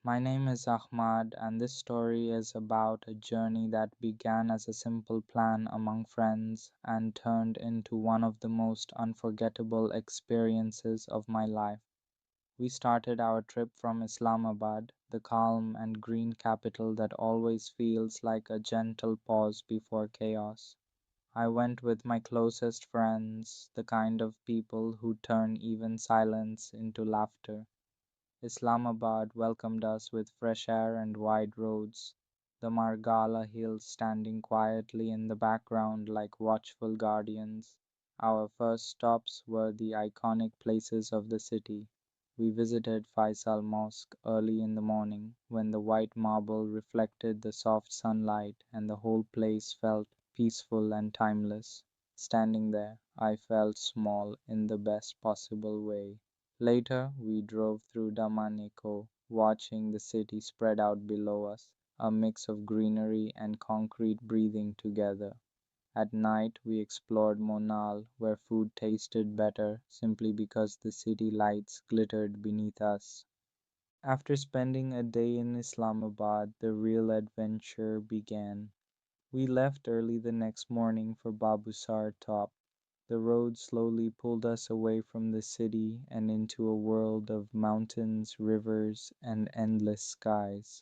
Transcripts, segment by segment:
My name is Ahmad, and this story is about a journey that began as a simple plan among friends and turned into one of the most unforgettable experiences of my life. We started our trip from Islamabad, the calm and green capital that always feels like a gentle pause before chaos. I went with my closest friends, the kind of people who turn even silence into laughter. Islamabad welcomed us with fresh air and wide roads, the Margala hills standing quietly in the background like watchful guardians. Our first stops were the iconic places of the city. We visited Faisal Mosque early in the morning when the white marble reflected the soft sunlight and the whole place felt peaceful and timeless. Standing there, I felt small in the best possible way. Later, we drove through Damaneko, watching the city spread out below us, a mix of greenery and concrete breathing together. At night, we explored Monal, where food tasted better simply because the city lights glittered beneath us. After spending a day in Islamabad, the real adventure began. We left early the next morning for Babusar Top. The road slowly pulled us away from the city and into a world of mountains, rivers, and endless skies.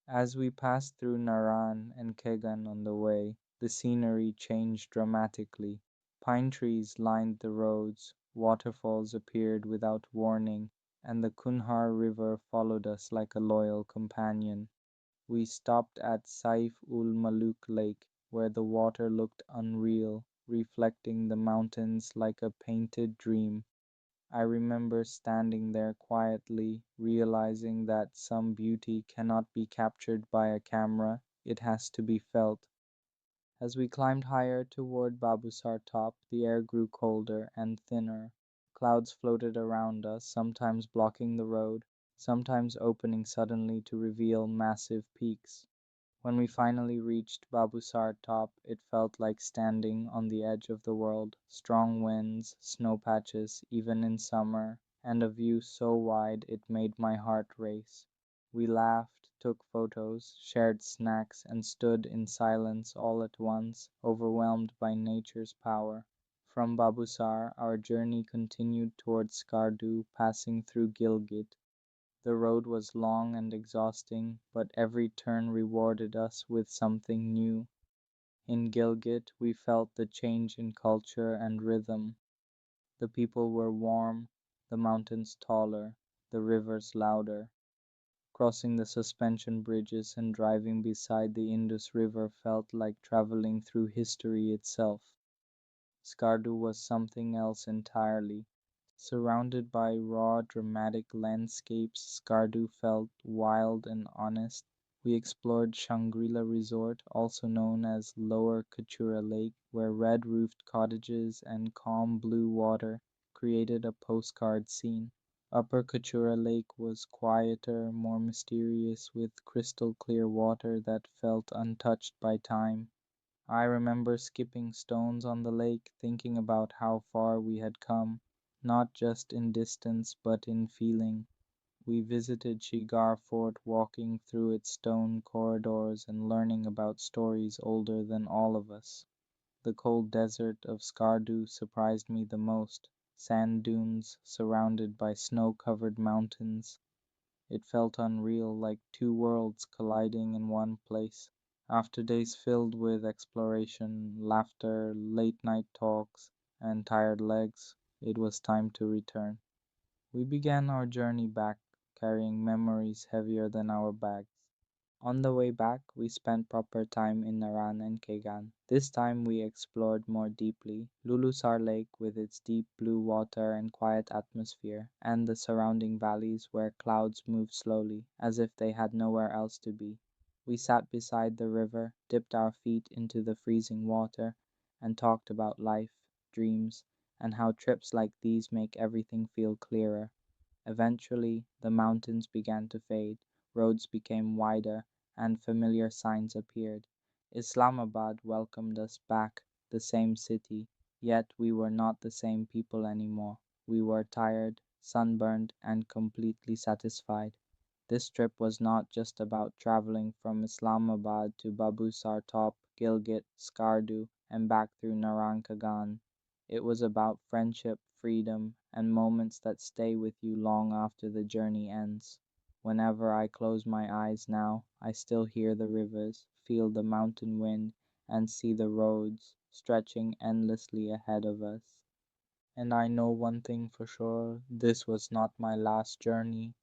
As we passed through Naran and Kegan on the way, the scenery changed dramatically. Pine trees lined the roads, waterfalls appeared without warning, and the Kunhar River followed us like a loyal companion. We stopped at Saif ul Maluk Lake, where the water looked unreal, reflecting the mountains like a painted dream. I remember standing there quietly, realizing that some beauty cannot be captured by a camera, it has to be felt. As we climbed higher toward Babusar top, the air grew colder and thinner. Clouds floated around us, sometimes blocking the road, sometimes opening suddenly to reveal massive peaks. When we finally reached Babusar top, it felt like standing on the edge of the world. Strong winds, snow patches, even in summer, and a view so wide it made my heart race. We laughed, took photos, shared snacks, and stood in silence all at once, overwhelmed by nature's power. From Babusar, our journey continued towards Sakardu, passing through Gilgit. The road was long and exhausting, but every turn rewarded us with something new. In Gilgit, we felt the change in culture and rhythm. The people were warm, the mountains taller, the rivers louder. Crossing the suspension bridges and driving beside the Indus River felt like traveling through history itself. Skardu was something else entirely. Surrounded by raw, dramatic landscapes, Skardu felt wild and honest. We explored Shangri-La Resort, also known as Lower Kachura Lake, where red-roofed cottages and calm blue water created a postcard scene. Upper Kachura Lake was quieter, more mysterious, with crystal clear water that felt untouched by time. I remember skipping stones on the lake, thinking about how far we had come, not just in distance but in feeling. We visited Shigar Fort, walking through its stone corridors and learning about stories older than all of us. The cold desert of Skardu surprised me the most. Sand dunes surrounded by snow-covered mountains. It felt unreal, like two worlds colliding in one place. After days filled with exploration, laughter, late night talks, and tired legs, it was time to return. We began our journey back, carrying memories heavier than our bags. On the way back, we spent proper time in Naran and Kegan. This time we explored more deeply Lulusar Lake with its deep blue water and quiet atmosphere, and the surrounding valleys where clouds moved slowly, as if they had nowhere else to be. We sat beside the river, dipped our feet into the freezing water, and talked about life, dreams, and how trips like these make everything feel clearer. Eventually, the mountains began to fade, roads became wider, and familiar signs appeared. Islamabad welcomed us back, the same city, yet we were not the same people anymore. We were tired, sunburned, and completely satisfied. This trip was not just about traveling from Islamabad to Babusar Top, Gilgit, Sakardu, and back through Narankagan. It was about friendship, freedom, and moments that stay with you long after the journey ends. Whenever I close my eyes now, I still hear the rivers, feel the mountain wind, and see the roads stretching endlessly ahead of us. And I know one thing for sure, this was not my last journey.